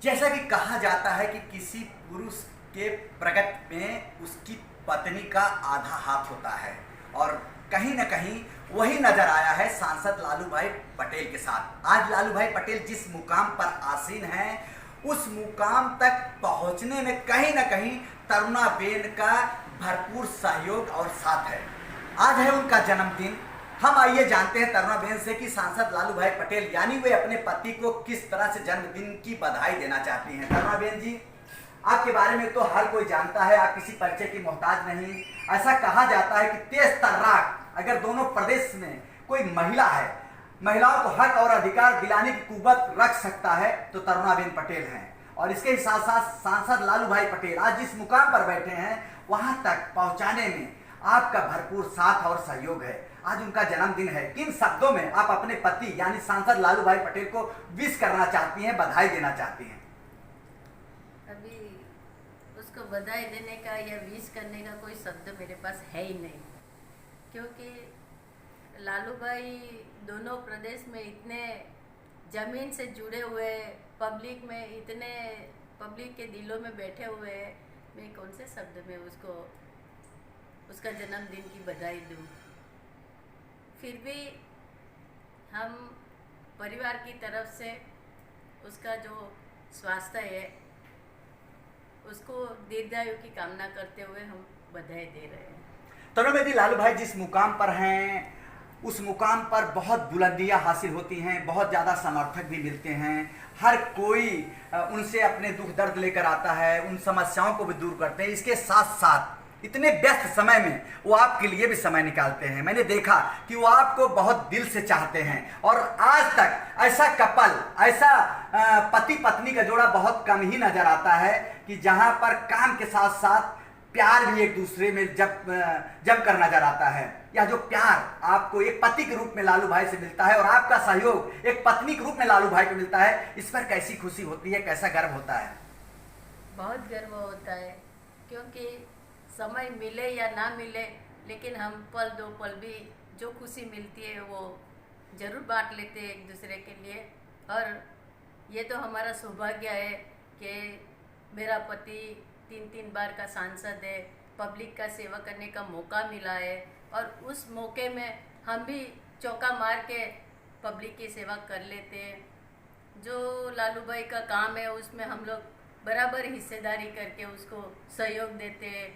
जैसा कि कहा जाता है कि किसी पुरुष के प्रगति में उसकी पत्नी का आधा हाथ होता है, और कहीं न कहीं वही नजर आया है सांसद लालू भाई पटेल के साथ। आज लालू भाई पटेल जिस मुकाम पर आसीन हैं, उस मुकाम तक पहुंचने में कहीं न कहीं तरुणाबेन का भरपूर सहयोग और साथ है। आज है उनका जन्मदिन। हम आइए जानते हैं तरुणाबेन से कि सांसद लालू भाई पटेल यानी वे अपने पति को किस तरह से जन्मदिन की बधाई देना चाहती हैं। तरुणाबेन जी, आपके बारे में तो हर कोई जानता है, आप किसी परिचय की मोहताज नहीं। ऐसा कहा जाता है कि तेज तर्राक अगर दोनों प्रदेश में कोई महिला है, महिलाओं को हक और अधिकार दिलाने की कुव्वत रख सकता है तो तरुणाबेन पटेल हैं। और इसके ही साथ साथ सांसद लालू भाई पटेल आज जिस मुकाम पर बैठे हैं, वहां तक पहुंचाने में आपका भरपूर साथ और सहयोग है। आज उनका जन्मदिन है, किन शब्दों में आप अपने पति यानी सांसद लालू भाई पटेल को विश करना चाहती हैं, बधाई देना चाहती हैं? अभी उसको बधाई देने का या विश करने का कोई शब्द मेरे पास है ही नहीं, क्योंकि लालू भाई दोनों प्रदेश में इतने ज़मीन से जुड़े हुए, पब्लिक में इतने पब्लिक के दिलों में बैठे हुए हैं। मैं कौन से शब्द में उसको उसका जन्मदिन की बधाई दूँ। फिर भी हम परिवार की तरफ से उसका जो स्वास्थ्य है उसको दीर्घायु की कामना करते हुए हम बधाई दे रहे हैं। तरुणाबेन, लालू भाई जिस मुकाम पर हैं उस मुकाम पर बहुत बुलंदियां हासिल होती हैं, बहुत ज़्यादा समर्थक भी मिलते हैं। हर कोई उनसे अपने दुख दर्द लेकर आता है, उन समस्याओं को भी दूर करते हैं। इसके साथ साथ इतने व्यस्त समय में वो आपके लिए भी समय निकालते हैं। मैंने देखा कि वो आपको बहुत दिल से चाहते हैं, और आज तक ऐसा कपल, ऐसा पति पत्नी का जोड़ा बहुत कम ही नजर आता है कि जहां पर काम के साथ साथ प्यार भी एक दूसरे में जम कर नजर आता है। या जो प्यार आपको एक पति के रूप में लालू भाई से मिलता है और आपका सहयोग एक पत्नी के रूप में लालू भाई को मिलता है, इस पर कैसी खुशी होती है, कैसा गर्व होता है? बहुत गर्व होता है, क्योंकि समय मिले या ना मिले, लेकिन हम पल दो पल भी जो खुशी मिलती है वो ज़रूर बांट लेते हैं एक दूसरे के लिए। और ये तो हमारा सौभाग्य है कि मेरा पति 3 बार का सांसद है, पब्लिक का सेवा करने का मौका मिला है, और उस मौके में हम भी चौका मार के पब्लिक की सेवा कर लेते हैं। जो लालू भाई का काम है उसमें हम लोग बराबर हिस्सेदारी करके उसको सहयोग देते हैं।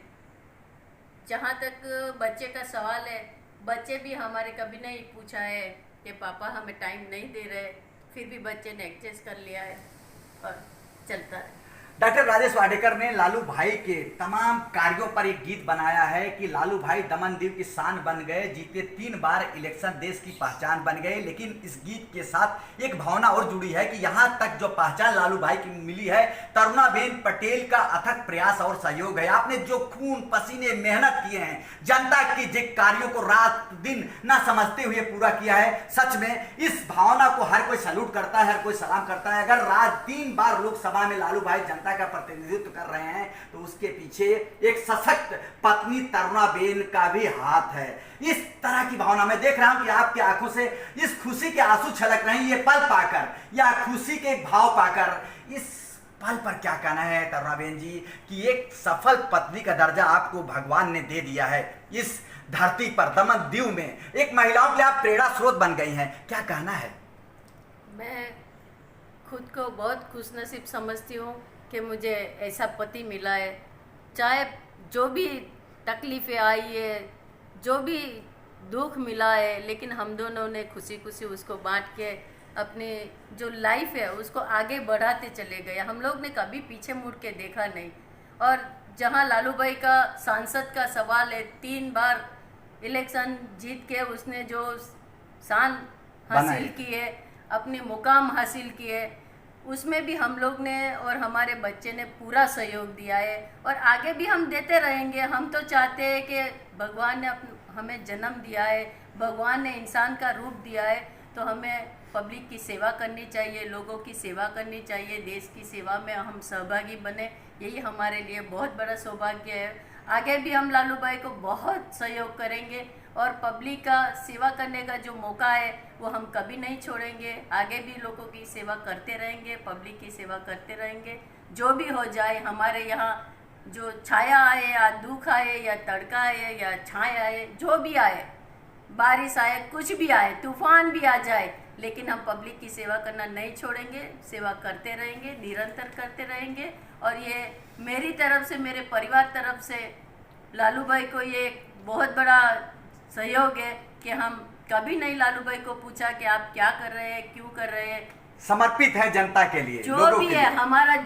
जहाँ तक बच्चे का सवाल है, बच्चे भी हमारे कभी नहीं पूछा है कि पापा हमें टाइम नहीं दे रहे, फिर भी बच्चे ने एडजस्ट कर लिया है और चलता है। डॉक्टर राजेश वाडेकर ने लालू भाई के तमाम कार्यों पर एक गीत बनाया है कि लालू भाई दमनदीव की शान बन गए, जीते 3 बार इलेक्शन, देश की पहचान बन गए। लेकिन इस गीत के साथ एक भावना और जुड़ी है कि यहाँ तक जो पहचान लालू भाई की मिली है, तरुणाबेन पटेल का अथक प्रयास और सहयोग है। आपने जो खून पसीने मेहनत किए हैं, जनता की जो कार्यों को रात दिन न समझते हुए पूरा किया है, सच में इस भावना को हर कोई सैल्यूट करता है, हर कोई सलाम करता है। अगर रात 3 बार लोकसभा में लालू भाई जनता का प्रतिनिधित्व कर रहे हैं तो उसके पीछे एक सशक्त पत्नी तरुणाबेन का भी हाथ है। इस तरह की भावना मैं देख रहा हूं कि आपकी आंखों से इस खुशी के आंसू छलक रहे हैं। ये पल पाकर या खुशी के भाव पाकर इस पल पर क्या कहना है तरुणाबेन जी कि एक सफल पत्नी का दर्जा आपको भगवान ने दे दिया है। इस धरती पर दमनदीव में एक महिलाओं के लिए आप प्रेरणा स्रोत बन गई हैं, क्या कहना है? मैं खुद को बहुत खुशनसीब समझती हूँ कि मुझे ऐसा पति मिला है। चाहे जो भी तकलीफ़ें आई है, जो भी दुख मिला है, लेकिन हम दोनों ने खुशी खुशी उसको बांट के अपनी जो लाइफ है उसको आगे बढ़ाते चले गए। हम लोग ने कभी पीछे मुड़ के देखा नहीं। और जहाँ लालू भाई का सांसद का सवाल है, 3 बार इलेक्शन जीत के उसने जो शान हासिल की है, अपने मुकाम हासिल किए, उसमें भी हम लोग ने और हमारे बच्चे ने पूरा सहयोग दिया है, और आगे भी हम देते रहेंगे। हम तो चाहते हैं कि भगवान ने हमें जन्म दिया है, भगवान ने इंसान का रूप दिया है, तो हमें पब्लिक की सेवा करनी चाहिए, लोगों की सेवा करनी चाहिए, देश की सेवा में हम सहभागी बने। यही हमारे लिए बहुत बड़ा सौभाग्य है। आगे भी हम लालू भाई को बहुत सहयोग करेंगे और पब्लिक का सेवा करने का जो मौका है वो हम कभी नहीं छोड़ेंगे। आगे भी लोगों की सेवा करते रहेंगे, पब्लिक की सेवा करते रहेंगे। जो भी हो जाए, हमारे यहाँ जो छाया आए या दुख आए या तड़का आए या छाए आए, जो भी आए, बारिश आए, कुछ भी आए, तूफान भी आ जाए, लेकिन हम पब्लिक की सेवा करना नहीं छोड़ेंगे। सेवा करते रहेंगे, निरंतर करते रहेंगे। और ये मेरी तरफ से, मेरे परिवार तरफ से लालू भाई को ये एक बहुत बड़ा सहयोग है कि हम कभी नहीं लालू भाई को पूछा कि आप क्या कर रहे हैं, क्यों कर रहे हैं। समर्पित है जनता के लिए, जो लोगों भी के है, लिए। हमारा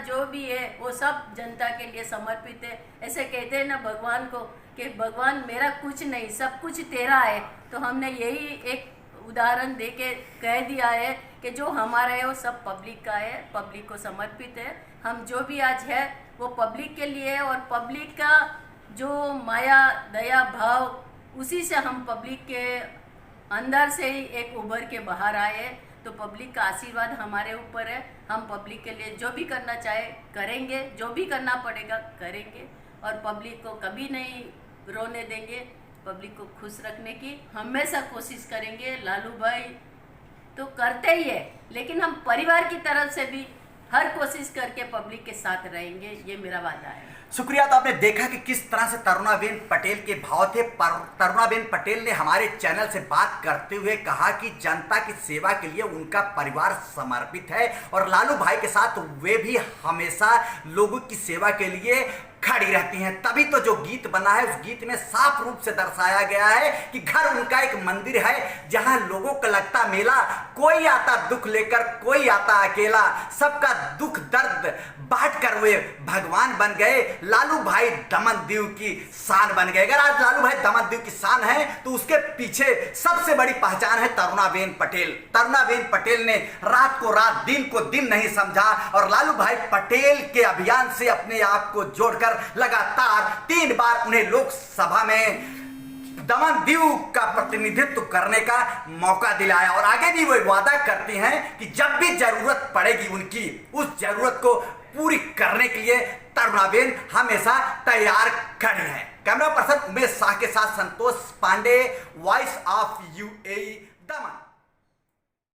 जो भी है वो सब जनता के लिए समर्पित है। ऐसे कहते हैं ना भगवान को कि भगवान मेरा कुछ नहीं, सब कुछ तेरा है। तो हमने यही एक उदाहरण देके कह दिया है कि जो हमारा है वो सब पब्लिक का है, पब्लिक को समर्पित है। हम जो भी आज है वो पब्लिक के लिए है और पब्लिक का जो माया दया भाव, उसी से हम पब्लिक के अंदर से ही एक उभर के बाहर आए हैं। तो पब्लिक का आशीर्वाद हमारे ऊपर है। हम पब्लिक के लिए जो भी करना चाहे करेंगे, जो भी करना पड़ेगा करेंगे और पब्लिक को कभी नहीं रोने देंगे। पब्लिक को खुश रखने की हमेशा कोशिश करेंगे। लालू भाई तो करते ही है, लेकिन हम परिवार की तरफ से भी हर कोशिश करके पब्लिक के साथ रहेंगे, ये मेरा वादा है। शुक्रिया। तो आपने देखा कि किस तरह से तरुणाबेन पटेल के भाव थे। तरुणाबेन पटेल ने हमारे चैनल से बात करते हुए कहा कि जनता की सेवा के लिए उनका परिवार समर्पित है और लालू भाई के साथ वे भी हमेशा लोगों की सेवा के लिए खड़ी रहती हैं। तभी तो जो गीत बना है उस गीत में साफ रूप से दर्शाया गया है कि घर उनका एक मंदिर है जहां लोगों को लगता मेला, कोई आता दुख लेकर, कोई आता अकेला, सबका दुख दर्द बांट कर वे भगवान बन गए। लालू भाई दमनदीव की शान बन गए। अगर आज लालू भाई दमनदीव की शान है तो उसके पीछे सबसे बड़ी पहचान है तरुणाबेन पटेल। तरुणाबेन पटेल ने रात को रात, दिन को दिन नहीं समझा और लालू भाई पटेल के अभियान से अपने आप को जोड़कर लगातार 3 बार उन्हें लोकसभा में दमनदीव का प्रतिनिधित्व करने का मौका दिलाया और आगे भी वो वादा करती हैं कि जब भी जरूरत पड़ेगी उनकी, उस जरूरत को पूरी करने के लिए तरुणाबेन हमेशा तैयार खड़ी हैं। कैमरा पर्सन उमेश शाह के साथ Santosh Pandey, voice of UAE, Daman.